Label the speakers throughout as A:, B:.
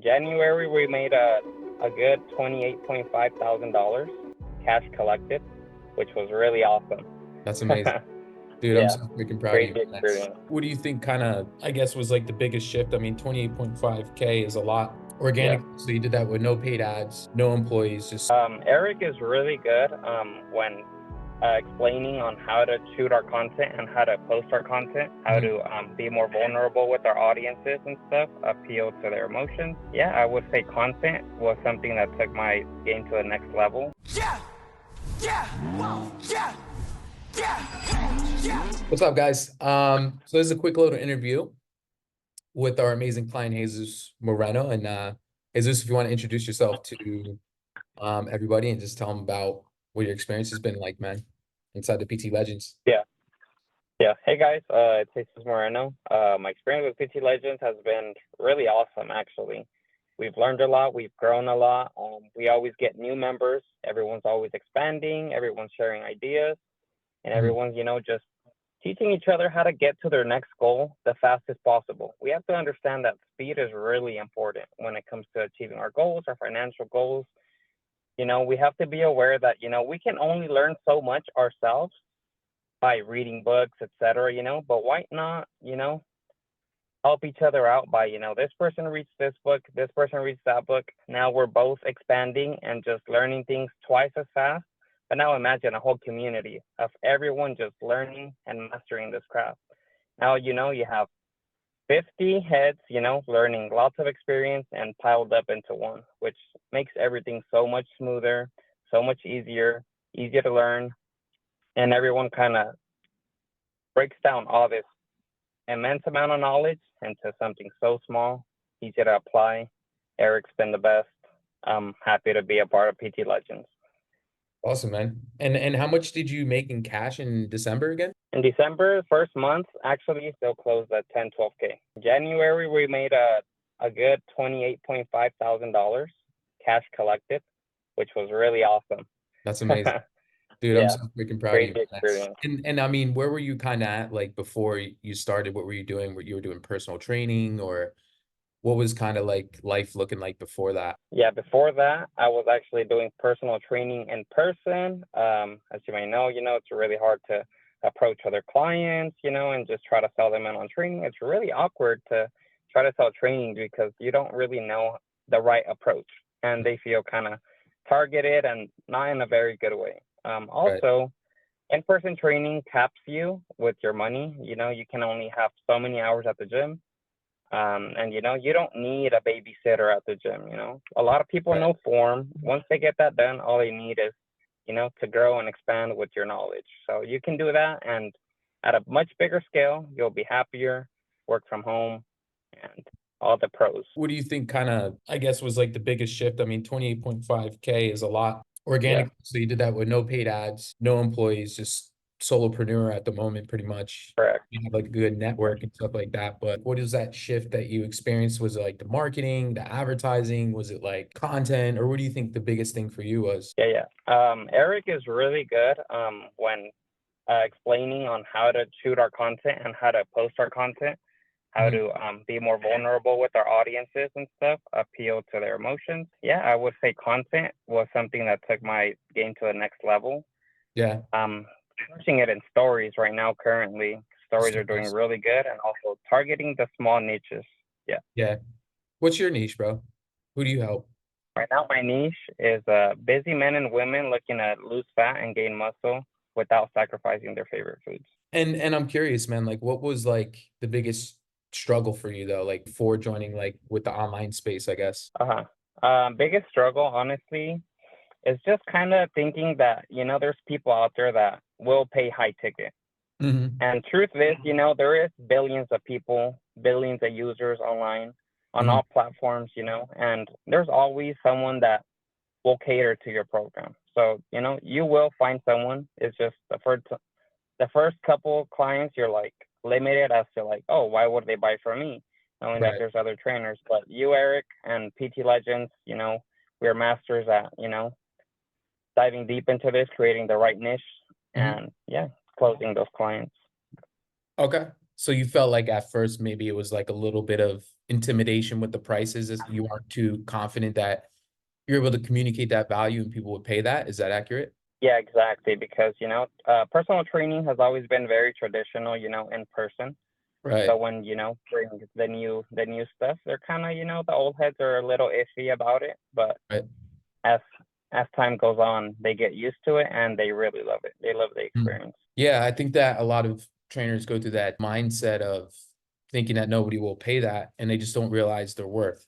A: January, we made a good $28,500 cash collected, which was really awesome.
B: That's amazing. Dude, I'm
A: Yeah,
B: so freaking proud of you.
A: crazy
B: Man.
A: experience.
B: What do you think kind of, I guess, was like the biggest shift? I mean, 28.5K is a lot.
A: Yeah.
B: Organic, so you did that with no paid ads, no employees, just
A: Eric is really good when explaining on how to shoot our content and how to post our content, how to be more vulnerable with our audiences and stuff, appeal to their emotions. Yeah, I would say content was something that took my game to the next level.
C: Yeah, yeah, whoa, yeah, yeah.
B: What's up, guys? So this is a quick little interview with our amazing client, Jesus Moreno. And Jesus, if you want to introduce yourself to everybody and just tell them about what your experience has been like, man, inside the PT Legends.
A: Yeah. Yeah. Hey guys, it's Jesus Moreno. My experience with PT Legends has been really awesome, actually. We've learned a lot, we've grown a lot. We always get new members. Everyone's always expanding, everyone's sharing ideas, and everyone's, just teaching each other how to get to their next goal the fastest possible. We have to understand that speed is really important when it comes to achieving our goals, our financial goals. We have to be aware that, we can only learn so much ourselves by reading books, etc., but why not, help each other out by, this person reads this book, this person reads that book. Now we're both expanding and just learning things twice as fast. But now imagine a whole community of everyone just learning and mastering this craft. Now, you have 50 heads, learning lots of experience and piled up into one, which makes everything so much smoother, so much easier to learn. And everyone kind of breaks down all this immense amount of knowledge into something so small, easy to apply. Eric's been the best. I'm happy to be a part of PT Legends.
B: Awesome, man. And how much did you make in cash in December again?
A: In December, first month, actually still closed at 10, 12K. January, we made a good $28,500 cash collected, which was really awesome.
B: That's amazing. Dude, I'm
A: Yeah,
B: so freaking proud of
A: crazy
B: you.
A: experience.
B: And I mean, where were you kind of at like before you started? What were you doing? Were you doing personal training, or what was kind of like life looking like before that?
A: Yeah, before that, I was actually doing personal training in person. As you may know, it's really hard to approach other clients, and just try to sell them in on training. It's really awkward to try to sell training because you don't really know the right approach, and they feel kind of targeted and not in a very good way.
B: Right.
A: Also, in-person training caps you with your money. You can only have so many hours at the gym. And you don't need a babysitter at the gym. A lot of people
B: Right.
A: know form. Once they get that done, all they need is, to grow and expand with your knowledge. So you can do that, and at a much bigger scale, you'll be happier, work from home, and all the pros.
B: What do you think kind of, I guess, was like the biggest shift? I mean, 28.5K is a lot.
A: Yeah.
B: Organic, so you did that with no paid ads, no employees, just solopreneur at the moment, pretty much.
A: Correct.
B: You have like a good network and stuff like that. But what is that shift that you experienced? Was it like the marketing, the advertising? Was it like content? Or what do you think the biggest thing for you was?
A: Yeah. Eric is really good when explaining on how to shoot our content and how to post our content, how to be more vulnerable with our audiences and stuff, appeal to their emotions. Yeah, I would say content was something that took my game to the next level.
B: Yeah.
A: Pushing it in stories right now currently. Stories are doing really good, and also targeting the small niches. Yeah.
B: Yeah. What's your niche, bro? Who do you help?
A: Right now, my niche is busy men and women looking to lose fat and gain muscle without sacrificing their favorite foods.
B: And I'm curious, man, like what was like the biggest struggle for you though, like for joining like with the online space, I guess.
A: Biggest struggle, honestly, is just kind of thinking that, there's people out there that will pay high ticket. And truth is, there is billions of people, billions of users online on all platforms, and there's always someone that will cater to your program. So, you will find someone. It's just the first couple clients, you're like limited as to like, oh, why would they buy from me? Knowing that
B: Right.
A: there's other trainers. But you, Eric, and PT Legends, we're masters at, diving deep into this, creating the right niche, and yeah, closing those clients.
B: Okay. So you felt like at first maybe it was like a little bit of intimidation with the prices, as you aren't too confident that you're able to communicate that value and people would pay that. Is that accurate?
A: Yeah, exactly. Because, personal training has always been very traditional, in person.
B: Right.
A: So when, bring the new stuff, they're kind of, the old heads are a little iffy about it. But
B: Right.
A: as as time goes on, they get used to it and they really love it. They love the
B: Mm.
A: experience.
B: Yeah, I think that a lot of trainers go through that mindset of thinking that nobody will pay that and they just don't realize their worth,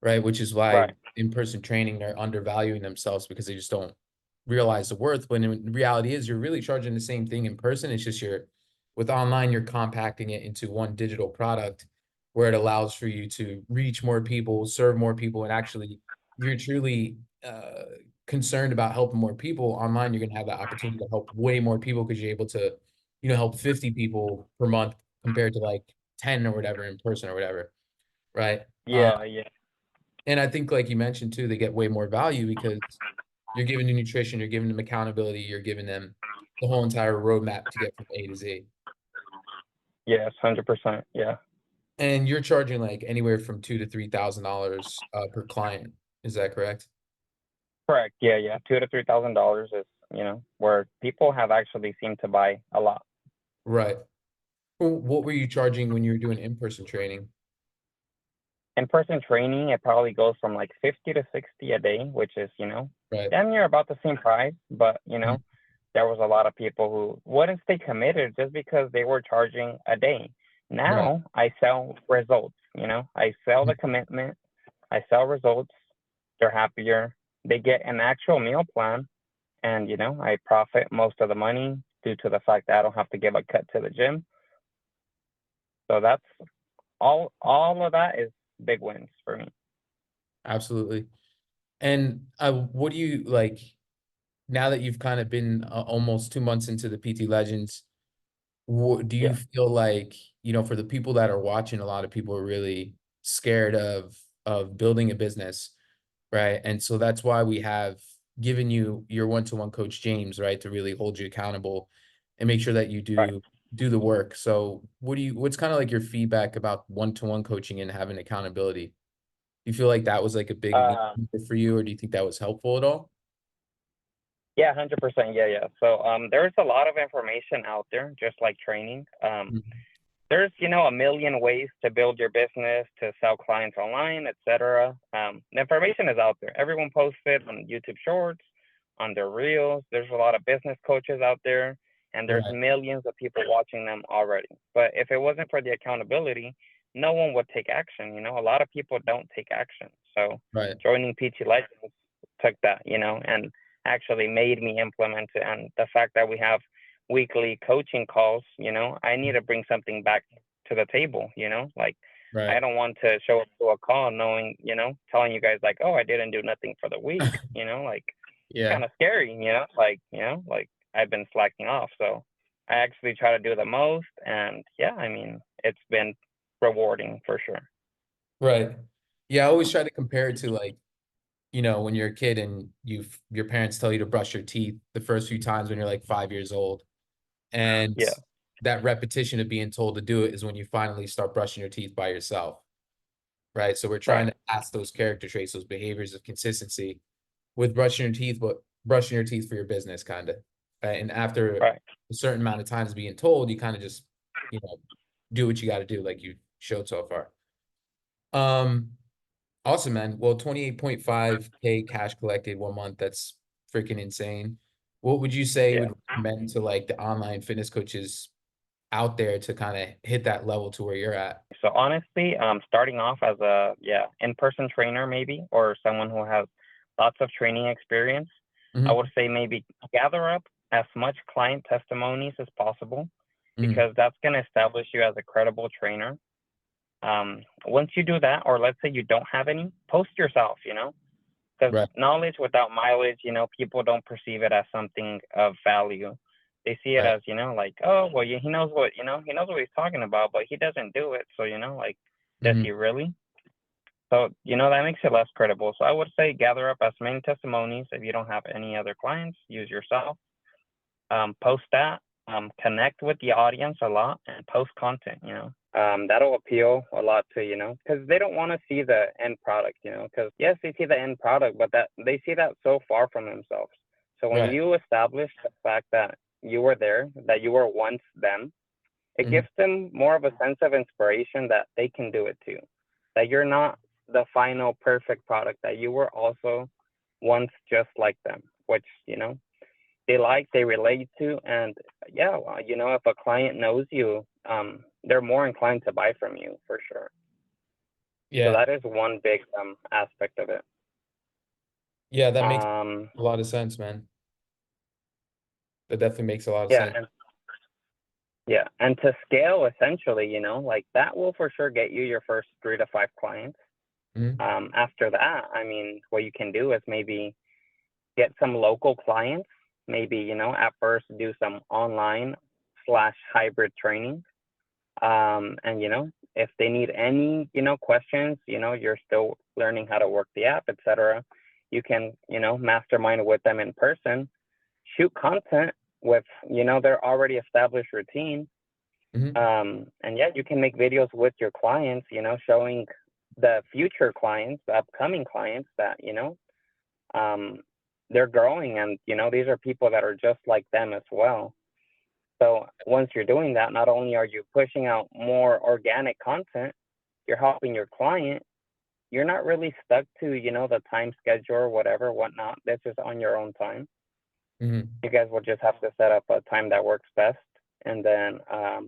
B: right? Which is why
A: Right.
B: in-person training, they're undervaluing themselves because they just don't realize the worth. When in reality is you're really charging the same thing in person. It's just with online, you're compacting it into one digital product where it allows for you to reach more people, serve more people, and actually, if you're truly concerned about helping more people online, you're going to have the opportunity to help way more people because you're able to, help 50 people per month compared to like 10 or whatever in person or whatever, right?
A: Yeah, yeah.
B: And I think, like you mentioned too, they get way more value because you're giving them nutrition, you're giving them accountability, you're giving them the whole entire roadmap to get from A to Z.
A: Yes, 100%. Yeah.
B: And you're charging like anywhere from $2,000 to $3,000 per client. Is that correct?
A: Correct. Yeah, yeah. $2,000 to $3,000 is, where people have actually seemed to buy a lot.
B: Right. Well, what were you charging when you were doing in-person training?
A: In-person training, it probably goes from like 50 to 60 a day, which is,
B: Right.
A: damn near about the same price. But,
B: Mhm.
A: there was a lot of people who wouldn't stay committed just because they were charging a day.
B: Right.
A: Now I sell results, I sell the commitment, I sell results. They're happier. They get an actual meal plan, and, I profit most of the money due to the fact that I don't have to give a cut to the gym. So that's all of that is big wins for me.
B: Absolutely. And what do you like now that you've kind of been almost 2 months into the PT Legends? What do you
A: Yeah.
B: feel like, for the people that are watching, a lot of people are really scared of building a business, right? And so that's why we have given you your one-to-one coach James, right, to really hold you accountable and make sure that you
A: Right.
B: do the work. So what's kind of like your feedback about one-to-one coaching and having accountability? Do you feel like that was like a big game
A: Uh,
B: changer for you, or do you think that was helpful at all?
A: yeah, 100%. Yeah, yeah. So there's a lot of information out there, just like training.
B: Mhm.
A: There's, a million ways to build your business, to sell clients online, etc. The information is out there. Everyone posts it on YouTube Shorts, on their reels. There's a lot of business coaches out there, and there's
B: Right,
A: millions of people watching them already. But if it wasn't for the accountability, no one would take action. A lot of people don't take action. So
B: right,
A: joining PT Legends took that, and actually made me implement it. And the fact that we have weekly coaching calls, I need to bring something back to the table, like I
B: right.
A: don't want to show up to a call knowing, telling you guys like, oh, I didn't do nothing for the week, like
B: Yeah.
A: kind of scary, like I've been slacking off. So I actually try to do the most. And yeah, I mean, it's been rewarding for sure.
B: Right. Yeah, I always try to compare it to like, when you're a kid and your parents tell you to brush your teeth the first few times when you're like 5 years old. And
A: Yeah.
B: that repetition of being told to do it is when you finally start brushing your teeth by yourself. Right. So we're trying
A: Right.
B: to ask those character traits, those behaviors of consistency with brushing your teeth, but brushing your teeth for your business, kind of. Right. And after
A: Right.
B: a certain amount of times being told, you kind of just, you know, do what you got to do, like you showed so far. Um, Awesome, man. Well, 28.5K cash collected 1 month. That's freaking insane. What would you say
A: Yeah.
B: would recommend to like the online fitness coaches out there to kind of hit that level to where you're at?
A: So honestly, starting off as a in-person trainer maybe, or someone who has lots of training experience, I
B: Mhm.
A: would say maybe gather up as much client testimonies as possible,
B: Mm.
A: because that's going to establish you as a credible trainer. Once you do that, or let's say you don't have any, post yourself, because
B: Right.
A: knowledge without mileage, people don't perceive it as something of value. They see it
B: Right.
A: as, like, oh, well, he knows what, he knows what he's talking about, but he doesn't do it. So, like, does
B: Mhm.
A: he really? So, that makes it less credible. So I would say gather up as many testimonies. If you don't have any other clients, use yourself. Post that. connect with the audience a lot and post content, you know. That'll appeal a lot to, you know, because they don't want to see the end product, you know, because yes, they see the end product, but that they see that so far from themselves. So when
B: Right.
A: you establish the fact that you were there, that you were once them, it gives them more of a sense of inspiration that they can do it too. That you're not the final perfect product, that you were also once just like them, which, you know, they like, they relate to. And yeah, well, you know, if a client knows you, they're more inclined to buy from you for sure. So
B: Yeah.
A: that is one big aspect of it.
B: Yeah, that makes
A: Um,
B: a lot of sense, man. That definitely makes a lot of
A: yeah,
B: sense.
A: and yeah, and to scale essentially, you know, like that will for sure get you your first 3 to 5 clients.
B: Mhm.
A: After that, I mean, what you can do is maybe get some local clients, maybe, you know, at first do some online slash hybrid training. And, you know, if they need any, you know, questions, you know, you're still learning how to work the app, etc. You can, you know, mastermind with them in person, shoot content with, you know, their already established routine.
B: Mhm.
A: And yeah, you can make videos with your clients, you know, showing the future clients, the upcoming clients that, you know, they're growing, and you know, these are people that are just like them as well. So once you're doing that, not only are you pushing out more organic content, you're helping your client. You're not really stuck to, you know, the time schedule or whatever, whatnot. That's just on your own time.
B: Mhm.
A: You guys will just have to set up a time that works best. And then,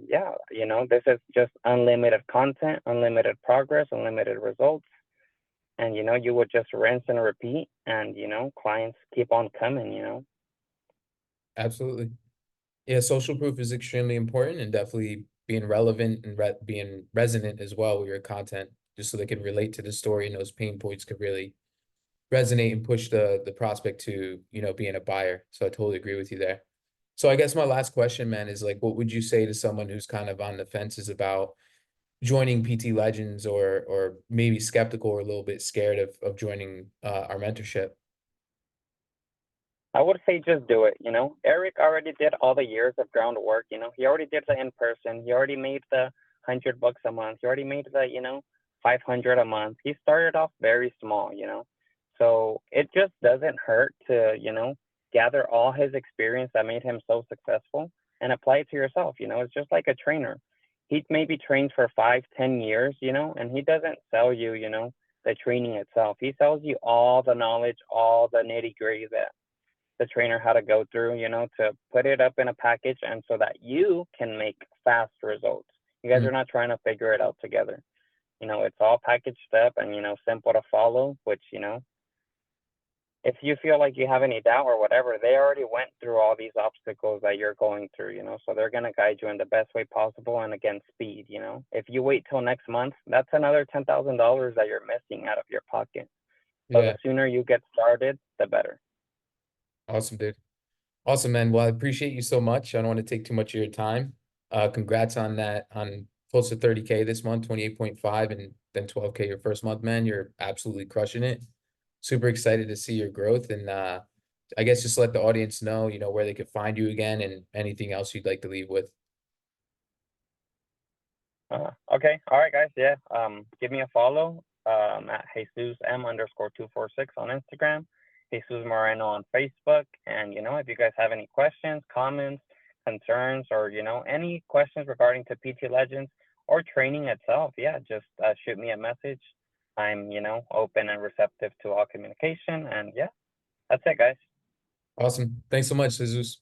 A: yeah, you know, this is just unlimited content, unlimited progress, unlimited results. And, you know, you would just rinse and repeat, and, you know, clients keep on coming, you know.
B: Absolutely. Yeah, social proof is extremely important, and definitely being relevant and being resonant as well with your content, just so they can relate to the story, and those pain points could really resonate and push the prospect to, you know, being a buyer. So I totally agree with you there. So I guess my last question, man, is like, what would you say to someone who's kind of on the fences about joining PT Legends, or maybe skeptical or a little bit scared of joining our mentorship?
A: I would say just do it, you know. Eric already did all the years of groundwork, you know. He already did the in person. He already made the $100 a month. He already made the, you know, 500 a month. He started off very small, you know. So it just doesn't hurt to, you know, gather all his experience that made him so successful and apply it to yourself. You know, it's just like a trainer. He maybe trained for 5, 10 years, you know, and he doesn't sell you, you know, the training itself. He sells you all the knowledge, all the nitty gritty that the trainer how to go through, you know, to put it up in a package, and so that you can make fast results. You guys
B: Mm.
A: are not trying to figure it out together. You know, it's all packaged up and, you know, simple to follow, which, you know, if you feel like you have any doubt or whatever, they already went through all these obstacles that you're going through, you know, so they're going to guide you in the best way possible. And again, speed, you know, if you wait till next month, that's another $10,000 that you're missing out of your pocket. So the
B: Yeah,
A: sooner you get started, the better.
B: awesome, dude. Awesome, man. Well, I appreciate you so much. I don't want to take too much of your time. Congrats on that, on close to 30K this month, 28.5, and then 12K your first month, man. You're absolutely crushing it. Super excited to see your growth. And I guess just let the audience know, you know, where they could find you again, and anything else you'd like to leave with.
A: Okay. All right, guys. Yeah. Give me a follow at Jesus M_246 on Instagram, Jesus Moreno on Facebook. And, you know, if you guys have any questions, comments, concerns, or, you know, any questions regarding to PT Legends or training itself, yeah, just shoot me a message. I'm, you know, open and receptive to all communication. And yeah, that's it, guys.
B: Awesome. Thanks so much, Jesus.